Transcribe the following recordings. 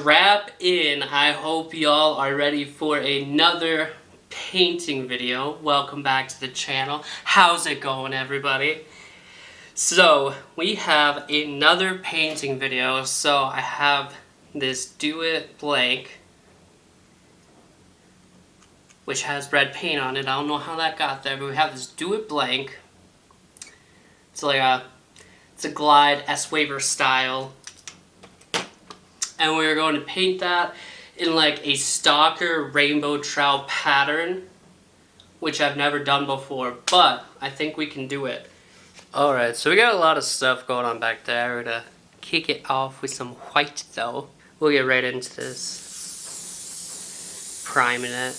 Strap in. I hope y'all are ready for another painting video. Welcome back to the channel. How's it going, everybody? So we have another painting video. So I have this Do It Blank, which has red paint on it. I don't know how that got there, but we have this Do It Blank. It's like it's a glide S-Waver style. And we're going to paint that in like a stalker rainbow trout pattern, which I've never done before, but I think we can do it. Alright, so we got a lot of stuff going on back there. We're gonna kick it off with some white though. We'll get right into this. Priming it.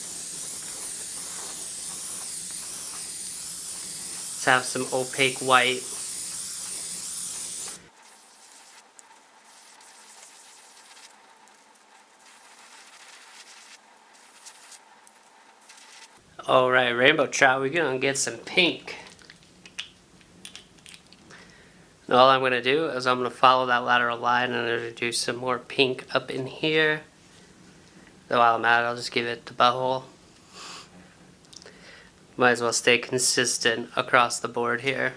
Let's have some opaque white. Alright, rainbow trout, we're gonna get some pink. And all I'm gonna do is I'm gonna follow that lateral line and I'm gonna do some more pink up in here. So while I'm at it, I'll just give it the butthole. Might as well stay consistent across the board here.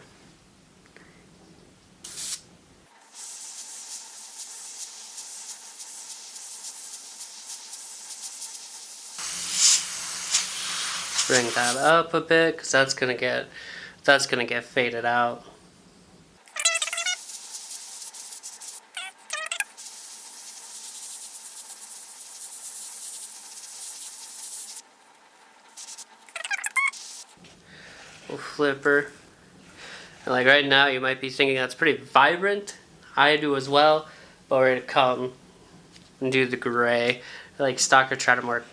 Bring that up a bit, because that's gonna get faded out. Little flipper. And like right now, you might be thinking that's pretty vibrant. I do as well, but we're gonna come and do the gray. Like stalker trout are more,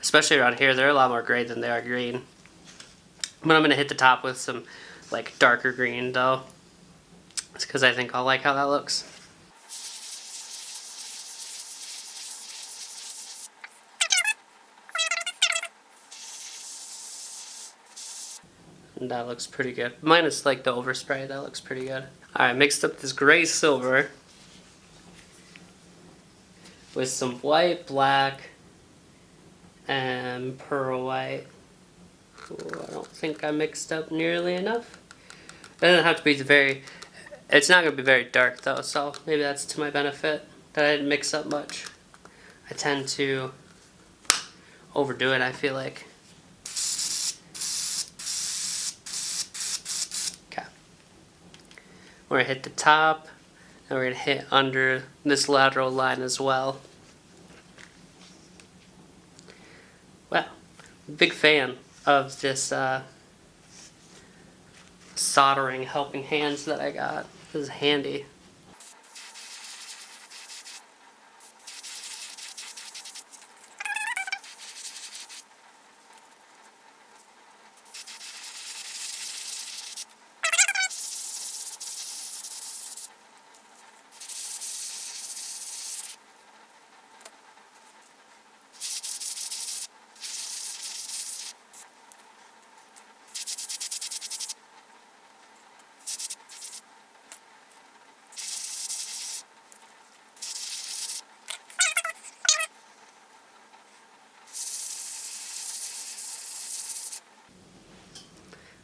especially around here, they're a lot more gray than they are green. But I'm gonna hit the top with some like darker green though. It's because I think I'll like how that looks. And that looks pretty good. Minus like the overspray, that looks pretty good. Alright, mixed up this gray silver with some white, black, and pearl white. Ooh, I don't think I mixed up nearly enough. It doesn't have to be it's not going to be very dark though, so maybe that's to my benefit that I didn't mix up much. I tend to overdo it, I feel like. Okay. We're going to hit the top, and we're going to hit under this lateral line as well. Wow, big fan of this soldering helping hands that I got. This is handy.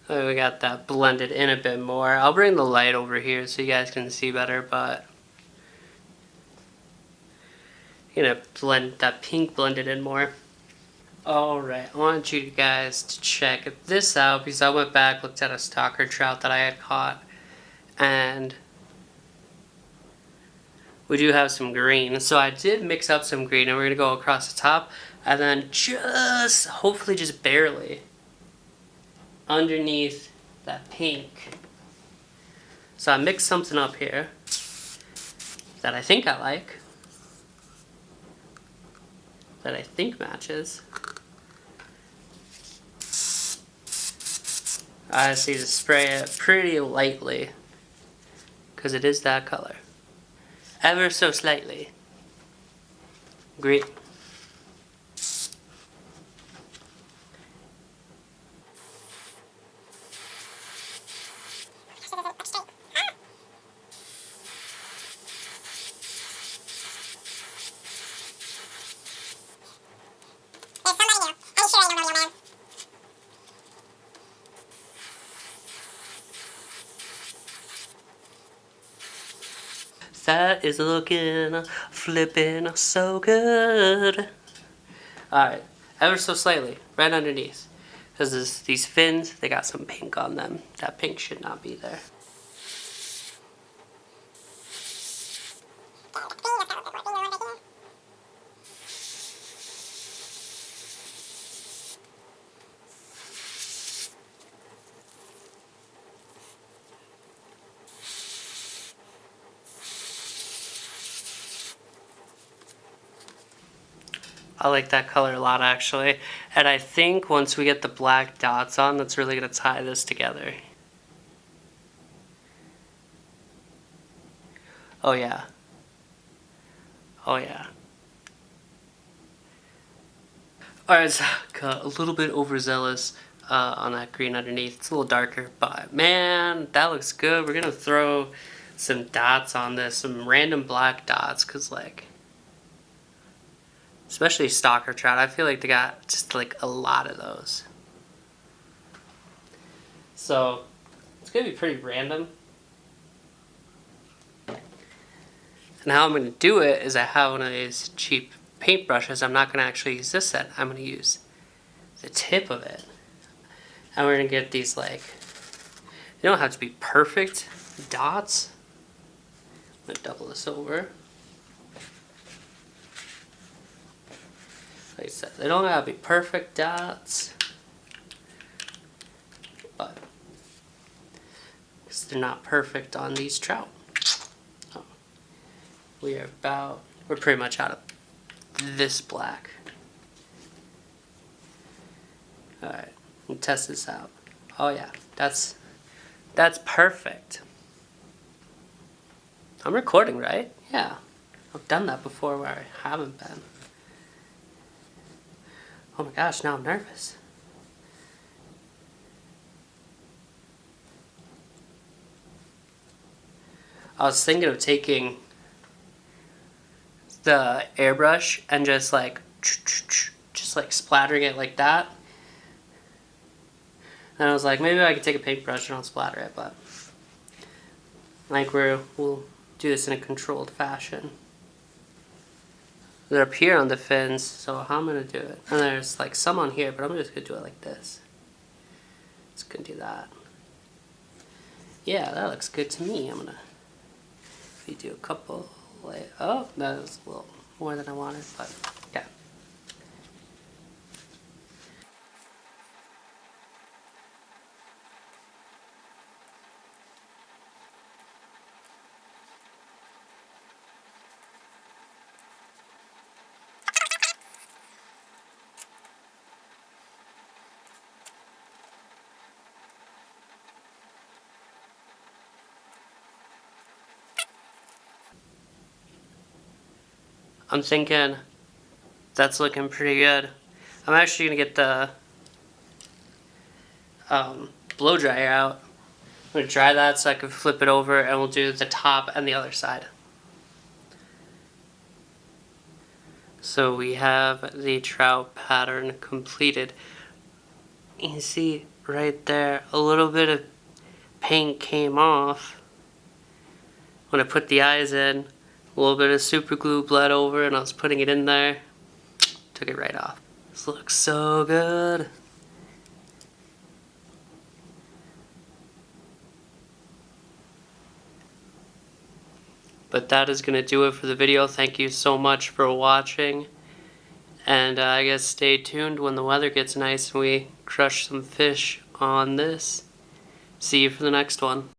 We got that blended in a bit more. I'll bring the light over here so you guys can see better, but I'm gonna blend that pink blended in more. Alright, I want you guys to check this out because I went back, looked at a stalker trout that I had caught, and we do have some green. So I did mix up some green and we're gonna go across the top and then just, hopefully just barely, underneath that pink. So I mixed something up here that I think I like, that I think matches. I just need to spray it pretty lightly because it is that color. Ever so slightly. Great. That is looking flipping so good. Alright, ever so slightly, right underneath. Because these fins, they got some pink on them. That pink should not be there. I like that color a lot, actually. And I think once we get the black dots on, that's really going to tie this together. Oh yeah. Oh yeah. Alright, so got a little bit overzealous on that green underneath. It's a little darker, but man, that looks good. We're going to throw some dots on this, some random black dots, because like, especially stalker trout, I feel like they got just like a lot of those. So it's gonna be pretty random. And how I'm gonna do it is I have one of these cheap paintbrushes. I'm not gonna actually use this set. I'm gonna use the tip of it. And we're gonna get these like, they don't have to be perfect dots. I'm gonna double this over. Like I said, they don't have to be perfect dots, but because they're not perfect on these trout. Oh, we're pretty much out of this black. Alright, we'll test this out. Oh yeah, that's perfect. I'm recording, right? Yeah, I've done that before where I haven't been. Oh my gosh, now I'm nervous. I was thinking of taking the airbrush and just like splattering it like that. And I was like, maybe I could take a paintbrush and I'll splatter it, but like we'll do this in a controlled fashion. They're up here on the fins, so how I'm gonna do it. And there's like some on here, but I'm just gonna do it like this. Just gonna do that. Yeah, that looks good to me. I'm gonna do a couple. Oh, that was a little more than I wanted, but yeah. I'm thinking that's looking pretty good. I'm actually gonna get the blow dryer out. I'm gonna dry that so I can flip it over, and we'll do the top and the other side. So we have the trout pattern completed. You can see right there, a little bit of paint came off. When I put the eyes in, a little bit of super glue bled over, and I was putting it in there. Took it right off. This looks so good. But that is going to do it for the video. Thank you so much for watching. And I guess stay tuned when the weather gets nice and we crush some fish on this. See you for the next one.